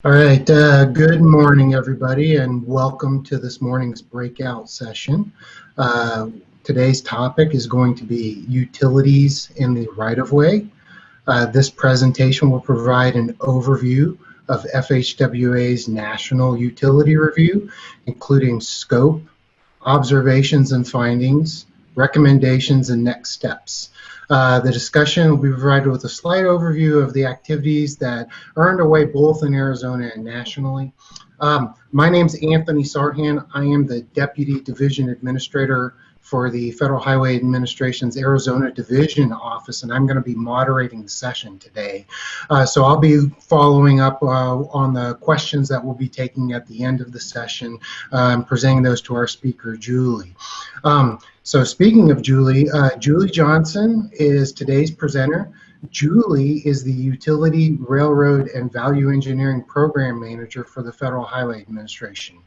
All right, good morning, everybody, and welcome to this morning's breakout session. Today's topic is going to be utilities in the right-of-way. This presentation will provide an overview of FHWA's National Utility Review, including scope, observations and findings, recommendations, and next steps. The discussion will be provided with a slight overview of the activities that are underway both in Arizona and nationally. My name is Anthony Sarhan. I am the Deputy Division Administrator for the Federal Highway Administration's Arizona Division Office, and I'm going to be moderating the session today. So I'll be following up on the questions that we'll be taking at the end of the session, presenting those to our speaker, Julie. So speaking of Julie, Julie Johnson is today's presenter. Julie is the Utility, Railroad, and Value Engineering Program Manager for the Federal Highway Administration.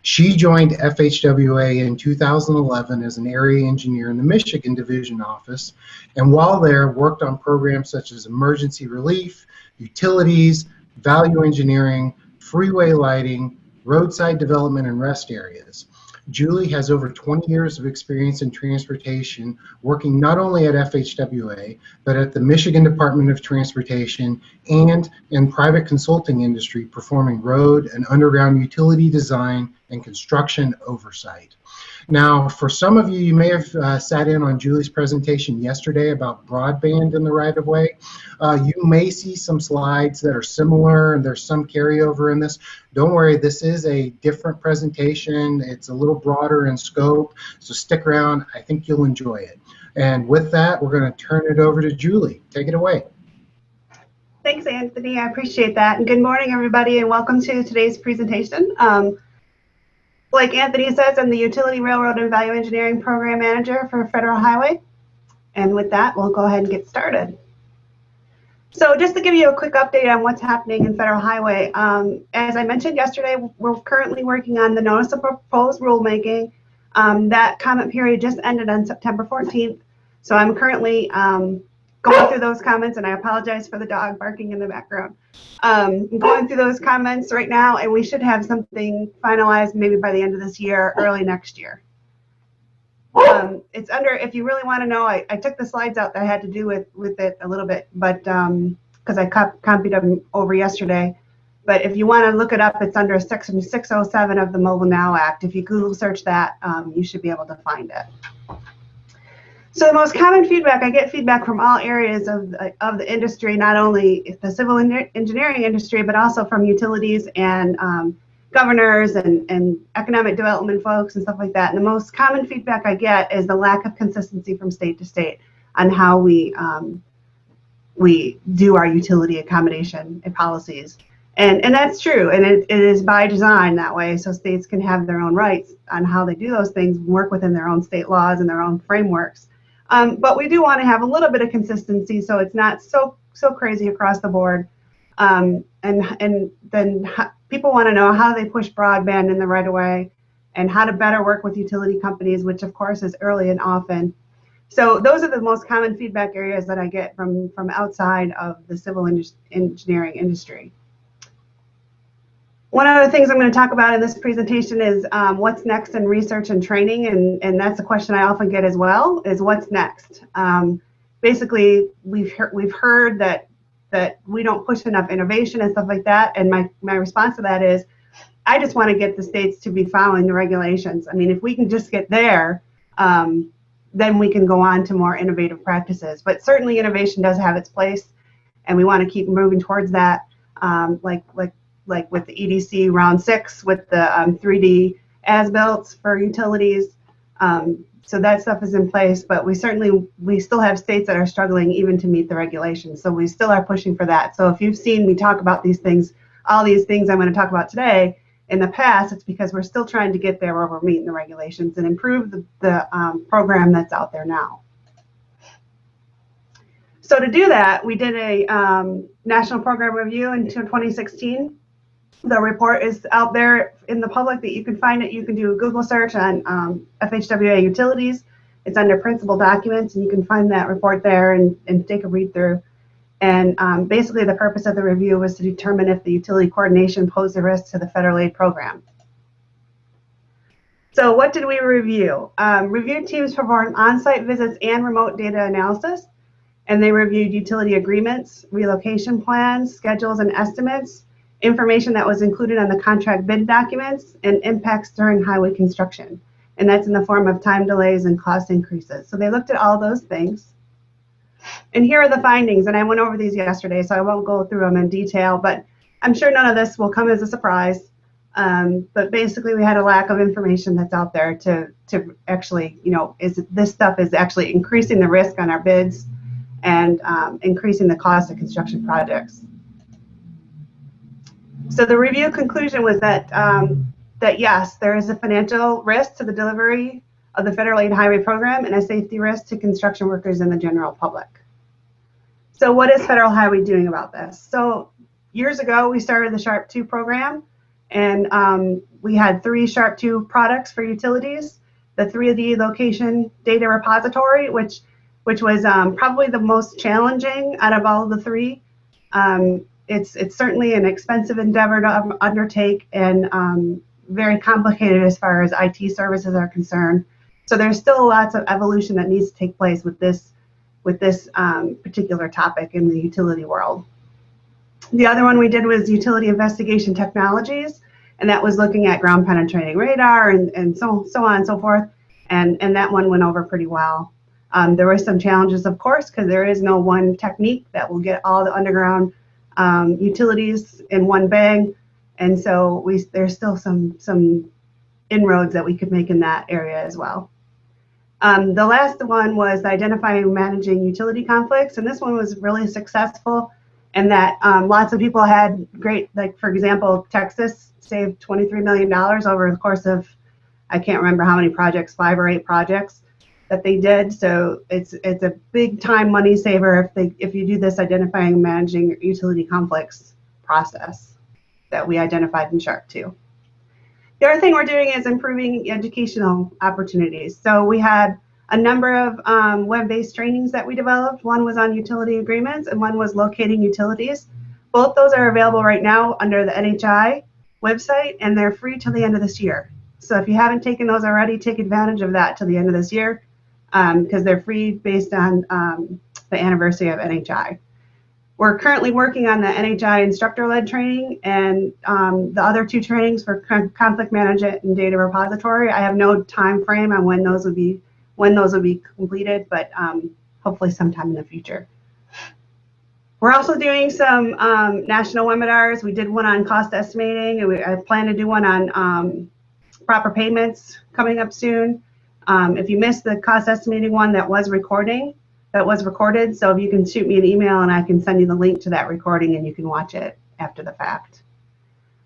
She joined FHWA in 2011 as an area engineer in the Michigan Division Office, and while there worked on programs such as emergency relief, utilities, value engineering, freeway lighting, roadside development, and rest areas. Julie has over 20 years of experience in transportation, working not only at FHWA, but at the Michigan Department of Transportation and in private consulting industry, performing road and underground utility design and construction oversight. Now, for some of you, you may have sat in on Julie's presentation yesterday about broadband in the right-of-way. You may see some slides that are similar, and there's some carryover in this. Don't worry, this is a different presentation. It's a little broader in scope, so stick around. I think you'll enjoy it. And with that, we're going to turn it over to Julie. Take it away. Thanks, Anthony. I appreciate that. And good morning, everybody, and welcome to today's presentation. Like Anthony says, I'm the Utility, Railroad, and Value Engineering Program Manager for Federal Highway. And with that, we'll go ahead and get started. So just to give you a quick update on what's happening in Federal Highway, as I mentioned yesterday, we're currently working on the Notice of Proposed Rulemaking. That comment period just ended on September 14th. So I'm currently going through those comments, and I apologize for the dog barking in the background. I'm going through those comments right now, and we should have something finalized maybe by the end of this year, early next year. It's under, if you really want to know, I took the slides out that I had to do with it a little bit, but because I copied them over yesterday. But if you want to look it up, it's under Section 607 of the Mobile Now Act. If you Google search that, you should be able to find it. So the most common feedback, I get feedback from all areas of the industry, not only the civil engineering industry, but also from utilities and governors and economic development folks and stuff like that. And the most common feedback I get is the lack of consistency from state to state on how we do our utility accommodation and policies. And that's true, and it is by design that way, so states can have their own rights on how they do those things, work within their own state laws and their own frameworks. But we do want to have a little bit of consistency so it's not so crazy across the board. And then people want to know how they push broadband in the right of way and how to better work with utility companies, which of course is early and often. So those are the most common feedback areas that I get from outside of the civil engineering industry. One of the things I'm going to talk about in this presentation is what's next in research and training, and that's a question I often get as well, is what's next. Basically, we've heard that we don't push enough innovation and stuff like that, and my response to that is, I just want to get the states to be following the regulations. I mean, if we can just get there, then we can go on to more innovative practices. But certainly innovation does have its place, and we want to keep moving towards that, like with the EDC round 6 with the 3D as-built for utilities. So that stuff is in place, but we still have states that are struggling even to meet the regulations. So we still are pushing for that. So if you've seen me talk about these things, all these things I'm going to talk about today, in the past, it's because we're still trying to get there where we're meeting the regulations and improve the program that's out there now. So to do that, we did a national program review in 2016. The report is out there in the public that you can find it. You can do a Google search on FHWA utilities. It's under principal documents, and you can find that report there and take a read through. And basically the purpose of the review was to determine if the utility coordination posed a risk to the federal aid program. So what did we review? Review teams performed on-site visits and remote data analysis, and they reviewed utility agreements, relocation plans, schedules and estimates, information that was included on the contract bid documents, and impacts during highway construction. And that's in the form of time delays and cost increases. So they looked at all those things. And here are the findings, and I went over these yesterday, so I won't go through them in detail, but I'm sure none of this will come as a surprise. But basically we had a lack of information that's out there to actually, this stuff is actually increasing the risk on our bids and increasing the cost of construction projects. So the review conclusion was that, that yes, there is a financial risk to the delivery of the federal aid highway program and a safety risk to construction workers and the general public. So what is Federal Highway doing about this? So years ago, we started the SHARP 2 program, and we had 3 SHARP 2 products for utilities. The 3D location data repository, which was probably the most challenging out of all of the 3. It's certainly an expensive endeavor to undertake and very complicated as far as IT services are concerned. So there's still lots of evolution that needs to take place with this particular topic in the utility world. The other one we did was utility investigation technologies, and that was looking at ground penetrating radar and so on and so forth, and that one went over pretty well. There were some challenges, of course, because there is no one technique that will get all the underground utilities in one bag, and so there's still some inroads that we could make in that area as well. The last one was identifying and managing utility conflicts, and this one was really successful in that lots of people had great, like for example, Texas saved $23 million over the course of, I can't remember how many projects, 5 or 8 projects that they did. So it's a big time money saver if you do this identifying and managing utility conflicts process that we identified in SHARP 2. The other thing we're doing is improving educational opportunities. So we had a number of web-based trainings that we developed. One was on utility agreements and one was locating utilities. Both those are available right now under the NHI website, and they're free till the end of this year. So if you haven't taken those already, take advantage of that till the end of this year because they're free based on the anniversary of NHI. We're currently working on the NHI instructor-led training and the other 2 trainings for conflict management and data repository. I have no time frame on when those would be completed, but hopefully sometime in the future. We're also doing some national webinars. We did one on cost estimating, and I plan to do one on proper payments coming up soon. If you missed the cost estimating one, that was recorded, so if you can shoot me an email and I can send you the link to that recording and you can watch it after the fact.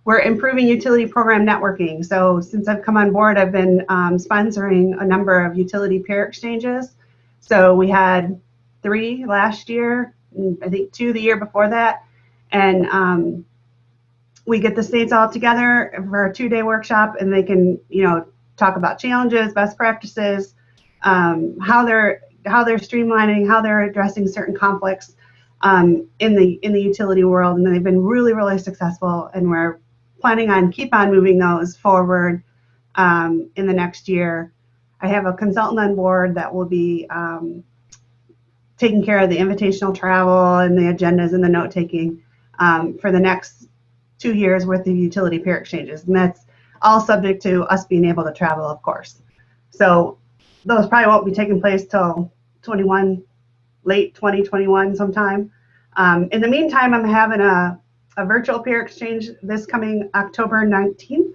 We're improving utility program networking. So since I've come on board, I've been sponsoring a number of utility peer exchanges. So we had 3 last year, I think 2 the year before that, and we get the states all together for a 2-day workshop, and they can, talk about challenges, best practices, how they're streamlining, how they're addressing certain conflicts in the utility world, and they've been really, really successful. And we're planning on keep on moving those forward in the next year. I have a consultant on board that will be taking care of the invitational travel and the agendas and the note taking for the next 2 years worth of utility peer exchanges, and that's all subject to us being able to travel, of course. So those probably won't be taking place till late 2021 sometime. In the meantime, I'm having a virtual peer exchange this coming October 19th.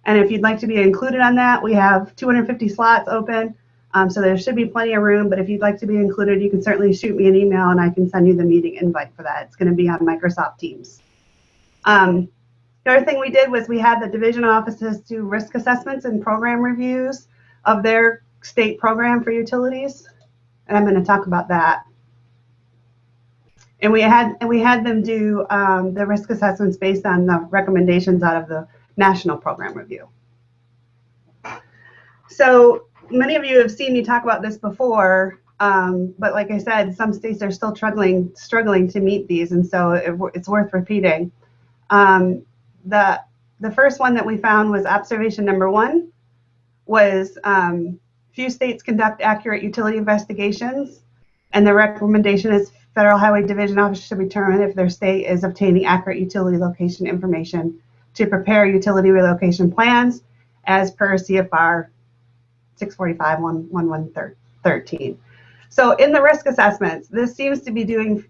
And if you'd like to be included on that, we have 250 slots open. So there should be plenty of room, but if you'd like to be included, you can certainly shoot me an email and I can send you the meeting invite for that. It's going to be on Microsoft Teams. The other thing we did was we had the division offices do risk assessments and program reviews of their state program for utilities. And I'm going to talk about that. And we had them do the risk assessments based on the recommendations out of the national program review. So many of you have seen me talk about this before. But like I said, some states are still struggling to meet these, and so it's worth repeating. The first one that we found was observation number 1 was few states conduct accurate utility investigations, and the recommendation is Federal Highway Division officers should determine if their state is obtaining accurate utility location information to prepare utility relocation plans as per CFR 645-1113. So in the risk assessments, this seems to be doing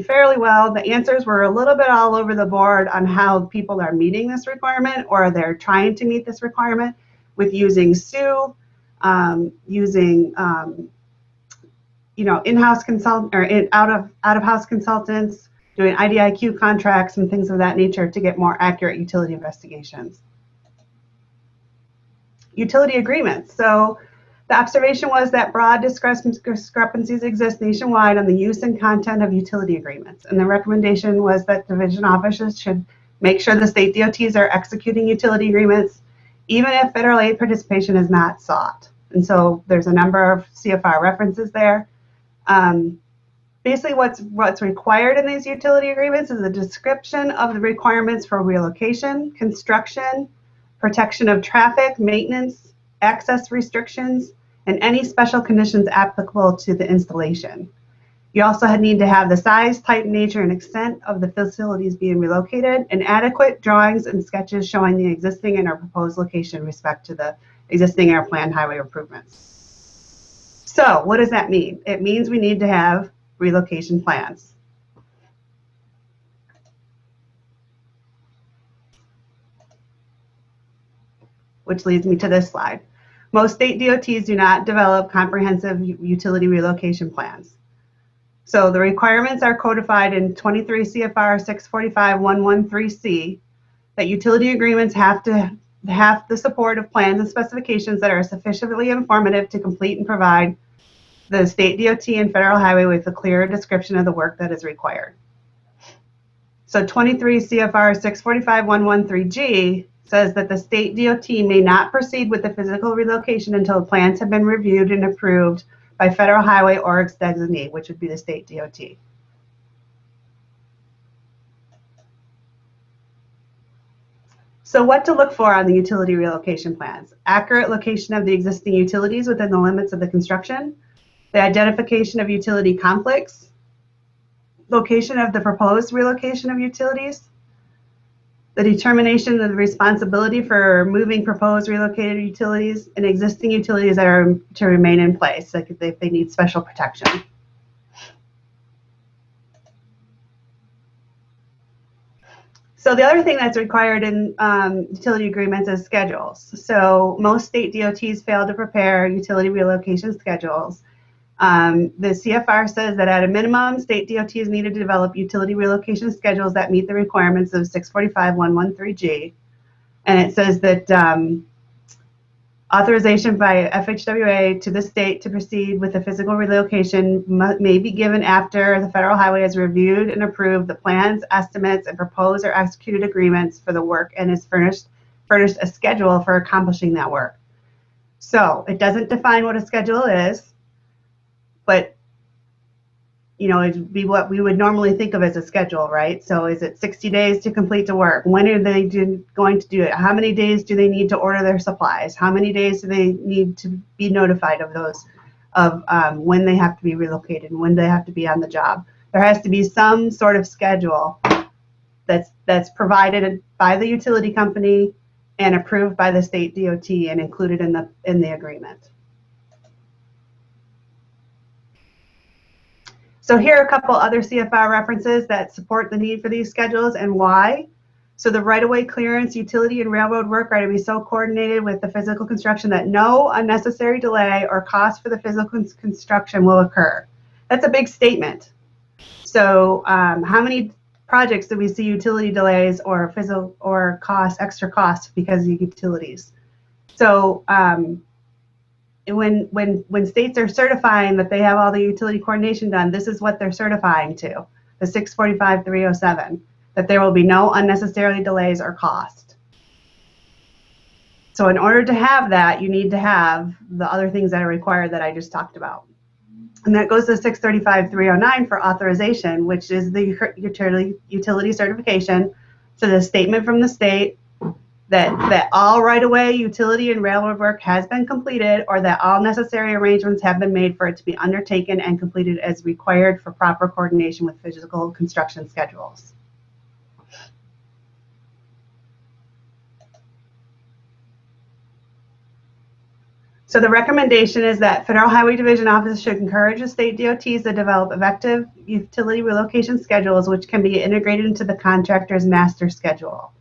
fairly well. The answers were a little bit all over the board on how people are meeting this requirement, or they're trying to meet this requirement with using SUE, using in-house consult or out-of-house consultants, doing IDIQ contracts and things of that nature to get more accurate utility investigations. Utility agreements. So the observation was that broad discrepancies exist nationwide on the use and content of utility agreements. And the recommendation was that division officers should make sure the state DOTs are executing utility agreements, even if federal aid participation is not sought. And so there's a number of CFR references there. Basically what's required in these utility agreements is a description of the requirements for relocation, construction, protection of traffic, maintenance, access restrictions, and any special conditions applicable to the installation. You also need to have the size, type, nature, and extent of the facilities being relocated, and adequate drawings and sketches showing the existing and or proposed location with respect to the existing or planned highway improvements. So what does that mean? It means we need to have relocation plans. Which leads me to this slide. Most state DOTs do not develop comprehensive utility relocation plans. So the requirements are codified in 23 CFR 645-113C that utility agreements have to have the support of plans and specifications that are sufficiently informative to complete and provide the state DOT and federal highway with a clear description of the work that is required. So 23 CFR 645-113G says that the state DOT may not proceed with the physical relocation until plans have been reviewed and approved by federal highway or its designee, which would be the state DOT. So what to look for on the utility relocation plans? Accurate location of the existing utilities within the limits of the construction, the identification of utility conflicts, location of the proposed relocation of utilities, the determination of the responsibility for moving proposed relocated utilities and existing utilities that are to remain in place, like if they need special protection. So the other thing that's required in utility agreements is schedules. So most state DOTs fail to prepare utility relocation schedules. The CFR says that at a minimum, state DOTs need to develop utility relocation schedules that meet the requirements of 645-113G. And it says that authorization by FHWA to the state to proceed with the physical relocation may be given after the federal highway has reviewed and approved the plans, estimates, and proposed or executed agreements for the work and has furnished a schedule for accomplishing that work. So it doesn't define what a schedule is, but it'd be what we would normally think of as a schedule, right? So is it 60 days to complete the work? When are they going to do it? How many days do they need to order their supplies? How many days do they need to be notified of those, when they have to be relocated and when they have to be on the job? There has to be some sort of schedule that's provided by the utility company and approved by the state DOT and included in the agreement. So here are a couple other CFR references that support the need for these schedules and why. So the right-of-way clearance, utility, and railroad work are to be so coordinated with the physical construction that no unnecessary delay or cost for the physical construction will occur. That's a big statement. So how many projects do we see utility delays or physical or extra costs because of utilities? So when states are certifying that they have all the utility coordination done, this is what they're certifying to, the 645-307, that there will be no unnecessary delays or cost. So in order to have that, you need to have the other things that are required that I just talked about. And that goes to 635-309 for authorization, which is the utility certification. So the statement from the state that all right-of-way, utility, and railroad work has been completed, or that all necessary arrangements have been made for it to be undertaken and completed as required for proper coordination with physical construction schedules. So the recommendation is that Federal Highway Division offices should encourage the state DOTs to develop effective utility relocation schedules, which can be integrated into the contractor's master schedule.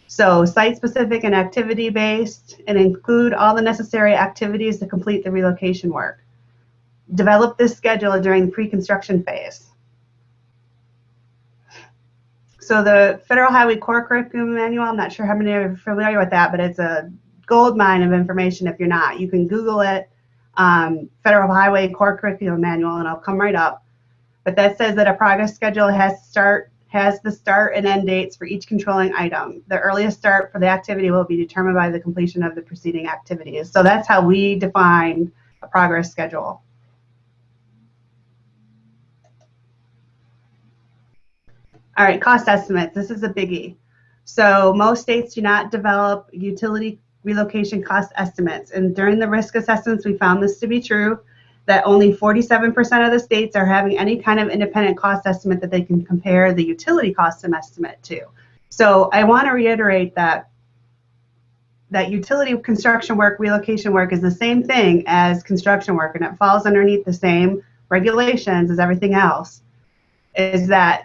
So site-specific and activity-based, and include all the necessary activities to complete the relocation work. Develop this schedule during the pre-construction phase. So the Federal Highway Core Curriculum Manual, I'm not sure how many are familiar with that, but it's a gold mine of information if you're not. You can Google it, Federal Highway Core Curriculum Manual, and it'll come right up. But that says that a progress schedule has the start and end dates for each controlling item. The earliest start for the activity will be determined by the completion of the preceding activities. So that's how we define a progress schedule. All right, cost estimates. This is a biggie. So most states do not develop utility relocation cost estimates. And during the risk assessments, we found this to be true, that only 47% of the states are having any kind of independent cost estimate that they can compare the utility cost estimate to. So I want to reiterate that utility construction work, relocation work is the same thing as construction work, and it falls underneath the same regulations as everything else, is that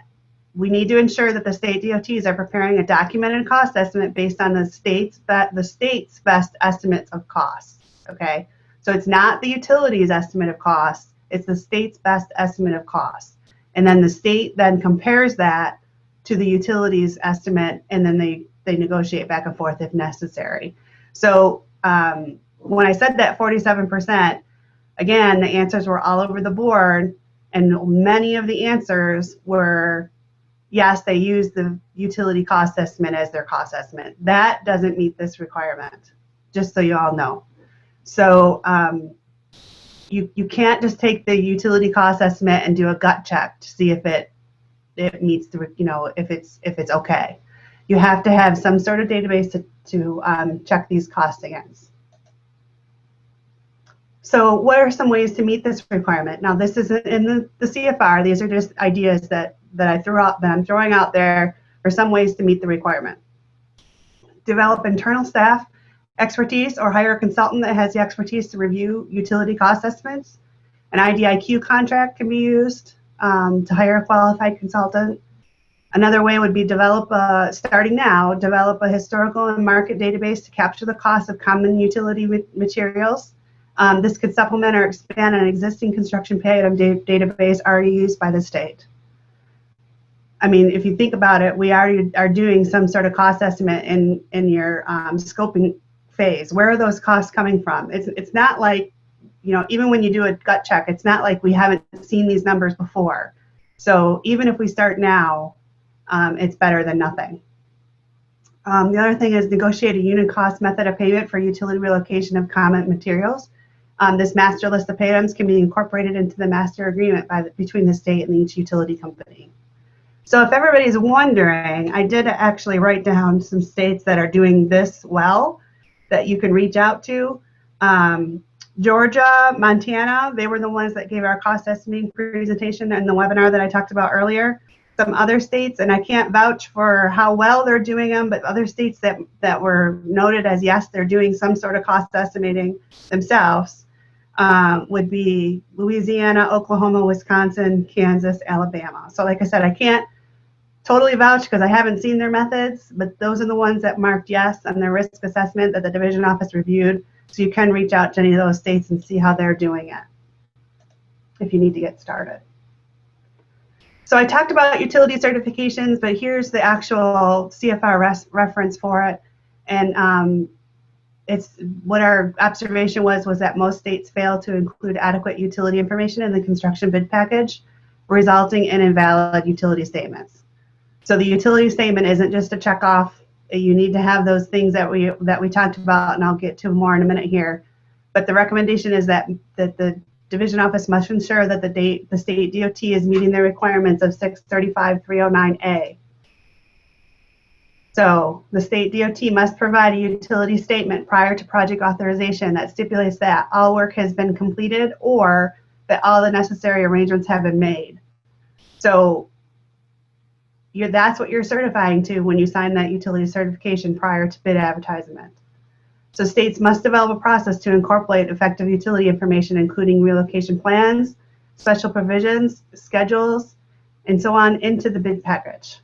we need to ensure that the state DOTs are preparing a documented cost estimate based on the state's best estimates of costs, okay? So it's not the utility's estimate of costs, it's the state's best estimate of costs. And then the state then compares that to the utility's estimate, and then they negotiate back and forth if necessary. So when I said that 47%, again, the answers were all over the board, and many of the answers were, yes, they use the utility cost estimate as their cost estimate. That doesn't meet this requirement, just so you all know. So you can't just take the utility cost estimate and do a gut check to see if it meets the, if it's okay. You have to have some sort of database to check these costs against. So what are some ways to meet this requirement? Now, this isn't in the CFR. These are just ideas that I'm throwing out there for some ways to meet the requirement. Develop internal staff expertise, or hire a consultant that has the expertise to review utility cost estimates. An IDIQ contract can be used to hire a qualified consultant. Another way would be starting now, develop a historical and market database to capture the cost of common utility materials. This could supplement or expand an existing construction pay item database already used by the state. I mean, if you think about it, we already are doing some sort of cost estimate in your scoping phase. Where are those costs coming from? It's not like, even when you do a gut check, it's not like we haven't seen these numbers before. So even if we start now, it's better than nothing. The other thing is negotiate a unit cost method of payment for utility relocation of common materials. This master list of pay items can be incorporated into the master agreement between the state and each utility company. So if everybody's wondering, I did actually write down some states that are doing this well that you can reach out to. Georgia, Montana, they were the ones that gave our cost estimating presentation in the webinar that I talked about earlier. Some other states, and I can't vouch for how well they're doing them, but other states that were noted as, yes, they're doing some sort of cost estimating themselves would be Louisiana, Oklahoma, Wisconsin, Kansas, Alabama. So like I said, I can't totally vouch because I haven't seen their methods, but those are the ones that marked yes on their risk assessment that the division office reviewed. So you can reach out to any of those states and see how they're doing it if you need to get started. So I talked about utility certifications, but here's the actual CFR reference for it. And it's what our observation was that most states fail to include adequate utility information in the construction bid package, resulting in invalid utility statements. So the utility statement isn't just a check off. You need to have those things that we talked about, and I'll get to more in a minute here. But the recommendation is that the division office must ensure that the state DOT is meeting the requirements of 635-309A. So the state DOT must provide a utility statement prior to project authorization that stipulates that all work has been completed or that all the necessary arrangements have been made. So that's what you're certifying to when you sign that utility certification prior to bid advertisement. So states must develop a process to incorporate effective utility information, including relocation plans, special provisions, schedules, and so on into the bid package.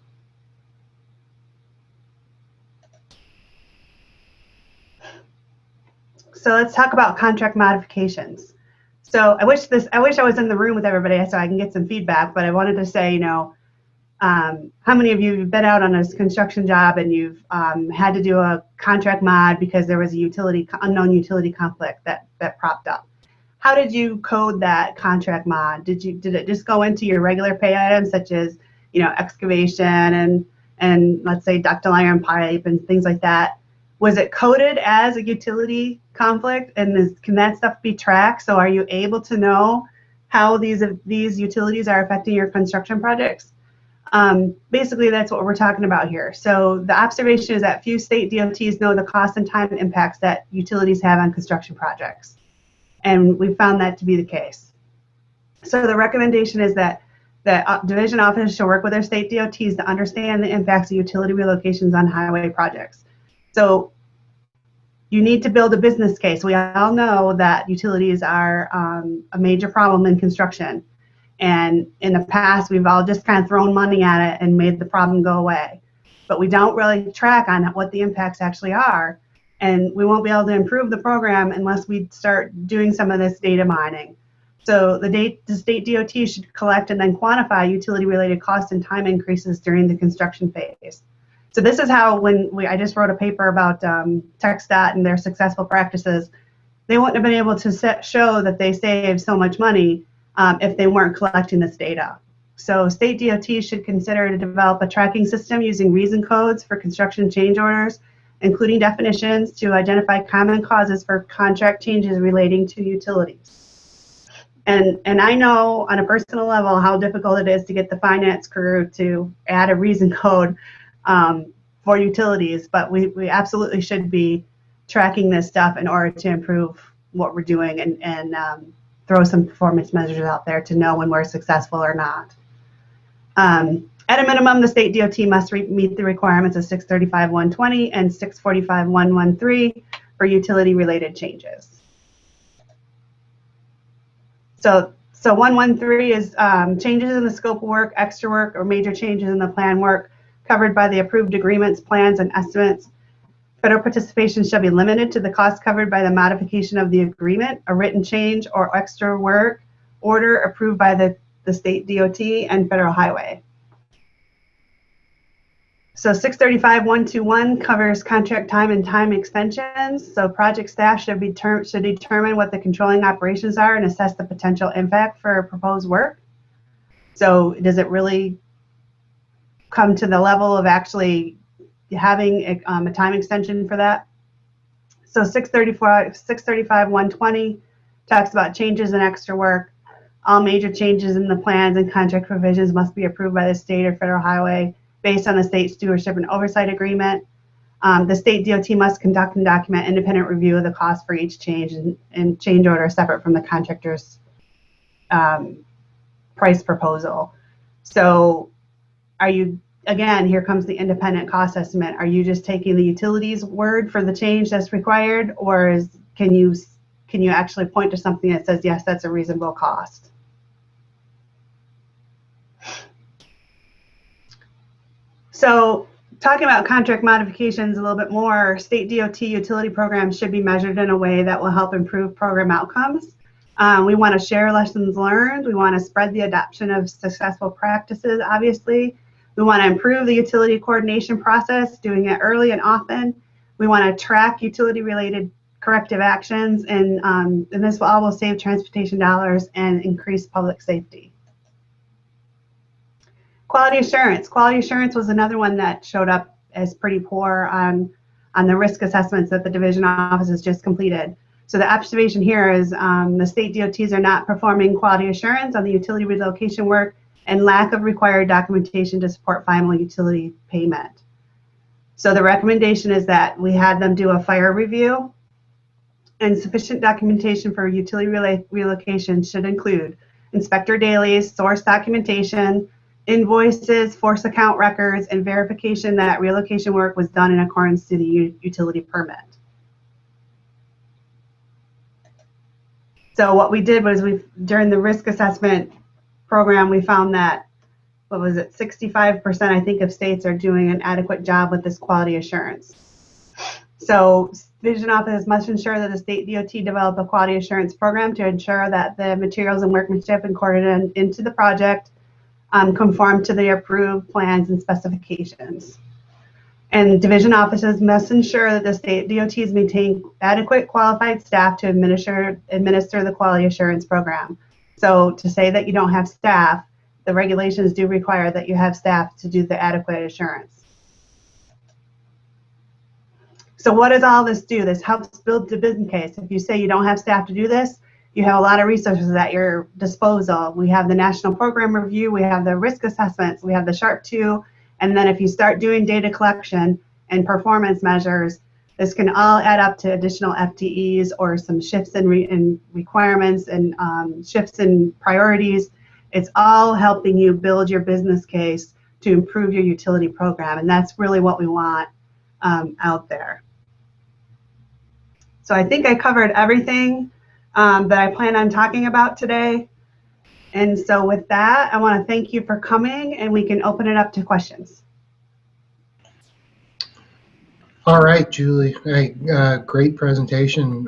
So let's talk about contract modifications. So I wish I was in the room with everybody so I can get some feedback, but I wanted to say, how many of you have been out on a construction job and you've had to do a contract mod because there was a unknown utility conflict that propped up? How did you code that contract mod? Did it just go into your regular pay items such as excavation and let's say ductile iron pipe and things like that? Was it coded as a utility conflict, and can that stuff be tracked? So are you able to know how these utilities are affecting your construction projects? Basically, that's what we're talking about here. So the observation is that few state DOTs know the cost and time impacts that utilities have on construction projects. And we found that to be the case. So the recommendation is that division offices should work with their state DOTs to understand the impacts of utility relocations on highway projects. So you need to build a business case. We all know that utilities are a major problem in construction. And in the past, we've all just kind of thrown money at it and made the problem go away. But we don't really track on what the impacts actually are. And we won't be able to improve the program unless we start doing some of this data mining. So the state DOT should collect and then quantify utility-related costs and time increases during the construction phase. So this is how I just wrote a paper about TxDOT and their successful practices. They wouldn't have been able to show that they saved so much money if they weren't collecting this data. So state DOT should consider to develop a tracking system using reason codes for construction change orders, including definitions to identify common causes for contract changes relating to utilities. And I know on a personal level how difficult it is to get the finance crew to add a reason code for utilities, but we absolutely should be tracking this stuff in order to improve what we're doing and throw some performance measures out there to know when we're successful or not. At a minimum, the state DOT must meet the requirements of 635-120 and 645-113 for utility-related changes. So 113 is changes in the scope of work, extra work, or major changes in the plan work covered by the approved agreements, plans, and estimates. Federal participation shall be limited to the cost covered by the modification of the agreement, a written change, or extra work order approved by the state DOT and federal highway. So 635-121 covers contract time and time extensions. So project staff should determine what the controlling operations are and assess the potential impact for proposed work. So does it really come to the level of actually having a time extension for that? So 635-120 talks about changes and extra work. All major changes in the plans and contract provisions must be approved by the state or federal highway based on the state stewardship and oversight agreement. The state DOT must conduct and document independent review of the cost for each change and change order separate from the contractor's price proposal. So again, here comes the independent cost estimate. Are you just taking the utilities word for the change that's required, or can you actually point to something that says, yes, that's a reasonable cost? So talking about contract modifications a little bit more, state DOT utility programs should be measured in a way that will help improve program outcomes. We want to share lessons learned. We want to spread the adoption of successful practices, obviously. We want to improve the utility coordination process, doing it early and often. We want to track utility-related corrective actions, and this all will save transportation dollars and increase public safety. Quality assurance. Quality assurance was another one that showed up as pretty poor on the risk assessments that the division offices just completed. So the observation here is the state DOTs are not performing quality assurance on the utility relocation work and lack of required documentation to support final utility payment. So the recommendation is that we had them do a fire review, and sufficient documentation for utility relocation should include inspector dailies, source documentation, invoices, force account records, and verification that relocation work was done in accordance to the utility permit. So what we did was during the risk assessment program, we found that, what was it, 65% I think of states are doing an adequate job with this quality assurance. So Division Office must ensure that the state DOT develop a quality assurance program to ensure that the materials and workmanship incorporated into the project conform to the approved plans and specifications. And division offices must ensure that the state DOTs maintain adequate qualified staff to administer the quality assurance program. So to say that you don't have staff, the regulations do require that you have staff to do the adequate assurance. So what does all this do? This helps build the business case. If you say you don't have staff to do this, you have a lot of resources at your disposal. We have the National Program Review, we have the risk assessments, we have the SHARP 2, and then if you start doing data collection and performance measures, this can all add up to additional FTEs or some shifts in requirements and shifts in priorities. It's all helping you build your business case to improve your utility program, and that's really what we want out there. So I think I covered everything that I plan on talking about today. And so with that, I want to thank you for coming, and we can open it up to questions. All right, Julie. Hey, great presentation.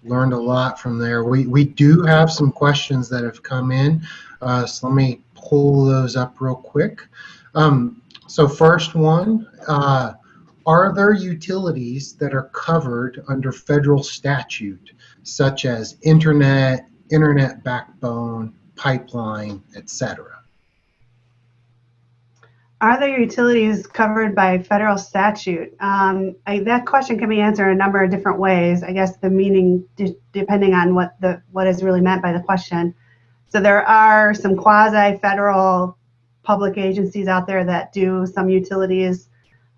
Learned a lot from there. We do have some questions that have come in, so let me pull those up real quick. So first one, are there utilities that are covered under federal statute, such as internet backbone, pipeline, etc.? Are there utilities covered by federal statute? That question can be answered a number of different ways. I guess the meaning depending on what is really meant by the question. So there are some quasi-federal public agencies out there that do some utilities.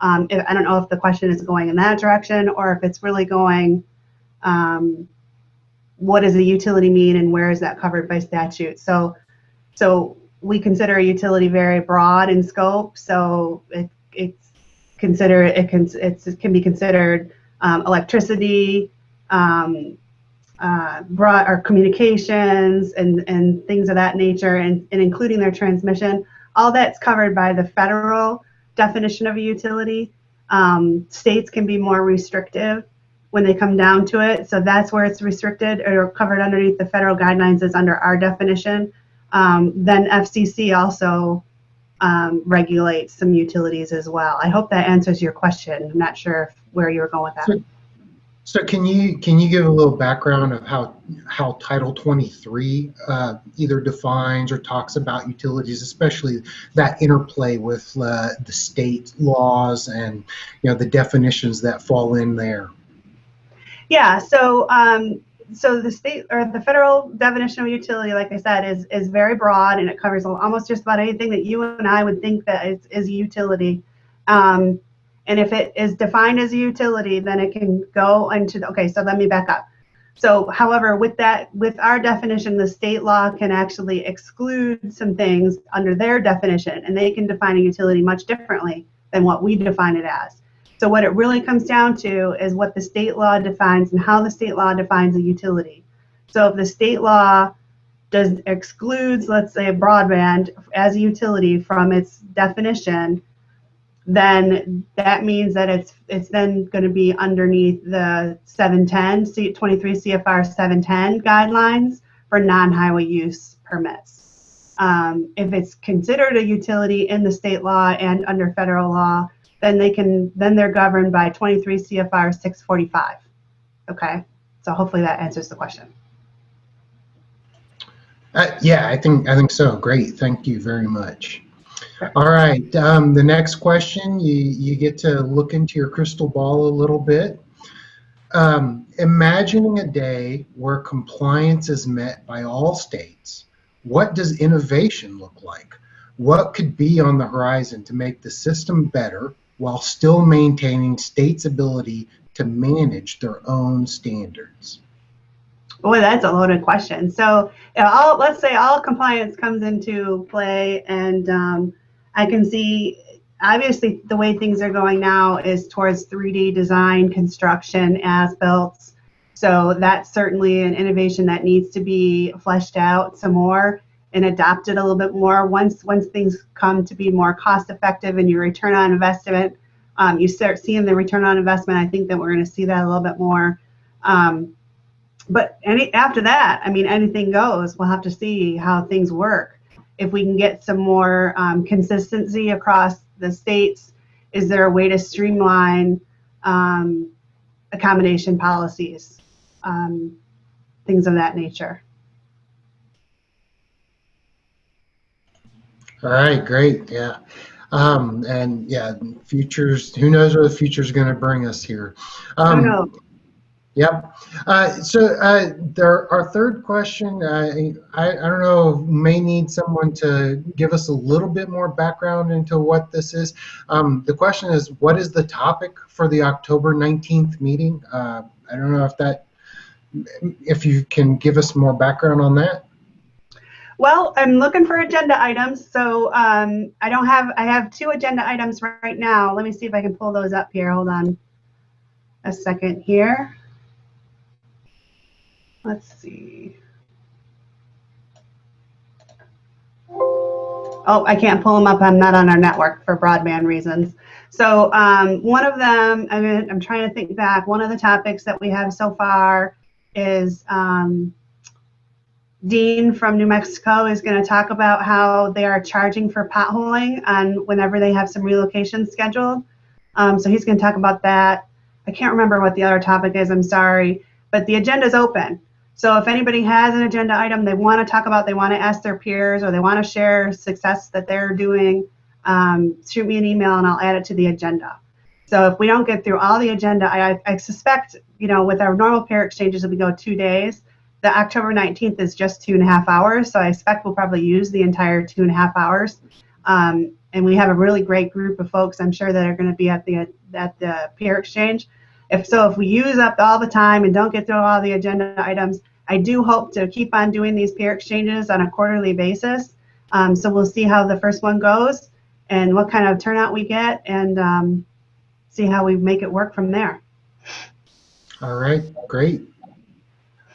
I don't know if the question is going in that direction or if it's really going, what does a utility mean and where is that covered by statute? So we consider a utility very broad in scope. So it can be considered electricity, broad or communications and things of that nature, and including their transmission. All that's covered by the federal definition of a utility. States can be more restrictive when they come down to it. So that's where it's restricted or covered underneath the federal guidelines is under our definition. Then FCC also regulates some utilities as well. I hope that answers your question. I'm not sure where you were going with that. So can you give a little background of how Title 23 either defines or talks about utilities, especially that interplay with the state laws and the definitions that fall in there? Yeah. So the state or the federal definition of utility, like I said, is very broad, and it covers almost just about anything that you and I would think that is a utility. And if it is defined as a utility, then it can go into okay, so let me back up. So however, with our definition, the state law can actually exclude some things under their definition, and they can define a utility much differently than what we define it as. So what it really comes down to is what the state law defines and how the state law defines a utility. So if the state law excludes, let's say, broadband as a utility from its definition, then that means that it's then going to be underneath the 710, 23 CFR 710 guidelines for non-highway use permits. If it's considered a utility in the state law and under federal law, then they're governed by 23 CFR 645. Okay, so hopefully that answers the question. Yeah, I think so. Great, thank you very much. All right, the next question, you get to look into your crystal ball a little bit. Imagining a day where compliance is met by all states, what does innovation look like? What could be on the horizon to make the system better while still maintaining states' ability to manage their own standards? Boy, that's a loaded question. So, let's say all compliance comes into play, and I can see obviously the way things are going now is towards 3D design, construction, as built. So that's certainly an innovation that needs to be fleshed out some more and adopted a little bit more. Once things come to be more cost effective and your return on investment, you start seeing the return on investment. I think that we're going to see that a little bit more. But after that, I mean, anything goes. We'll have to see how things work. If we can get some more consistency across the states, is there a way to streamline accommodation policies, things of that nature? All right, great. Yeah. And yeah, futures, who knows where the future is going to bring us here. Who knows? Yep. Our third question, I don't know, may need someone to give us a little bit more background into what this is. The question is, what is the topic for the October 19th meeting? I don't know if you can give us more background on that. Well, I'm looking for agenda items. So I have 2 agenda items right now. Let me see if I can pull those up here. Hold on a second here. Let's see. Oh, I can't pull them up. I'm not on our network for broadband reasons. So one of them, I'm trying to think back. One of the topics that we have so far is Dean from New Mexico is going to talk about how they are charging for potholing on whenever they have some relocations scheduled. So he's going to talk about that. I can't remember what the other topic is. I'm sorry. But the agenda is open. So if anybody has an agenda item they want to talk about, they want to ask their peers, or they want to share success that they're doing, shoot me an email and I'll add it to the agenda. So if we don't get through all the agenda, I suspect, with our normal peer exchanges, if we go 2 days, the October 19th is just 2.5 hours. So I expect we'll probably use the entire 2.5 hours. And we have a really great group of folks, I'm sure, that are going to be at the peer exchange. If we use up all the time and don't get through all the agenda items, I do hope to keep on doing these peer exchanges on a quarterly basis. So we'll see how the first one goes and what kind of turnout we get, and see how we make it work from there. All right, great.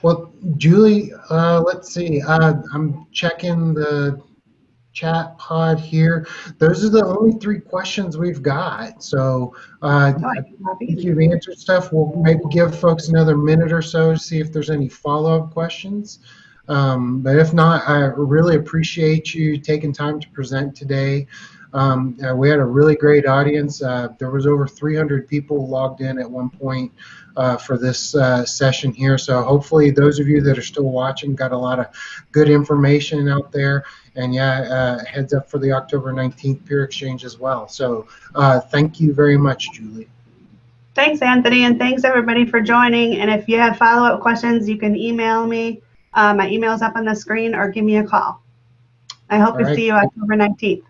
Well, Julie, let's see. I'm checking the chat pod here. Those are the only 3 questions we've got. So I think you've answered stuff. We'll maybe give folks another minute or so to see if there's any follow-up questions. But if not, I really appreciate you taking time to present today. We had a really great audience. There was over 300 people logged in at one point for this session here. So hopefully those of you that are still watching got a lot of good information out there. And yeah, heads up for the October 19th peer exchange as well. So thank you very much, Julie. Thanks, Anthony, and thanks everybody for joining. And if you have follow-up questions, you can email me. My email is up on the screen, or give me a call. I hope to see you October 19th.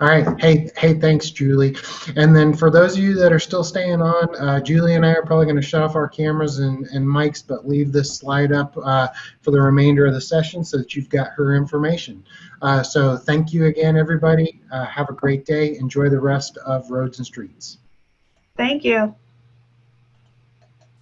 All right. Hey, thanks, Julie. And then for those of you that are still staying on, Julie and I are probably going to shut off our cameras and mics, but leave this slide up for the remainder of the session so that you've got her information. So thank you again, everybody. Have a great day. Enjoy the rest of Roads and Streets. Thank you.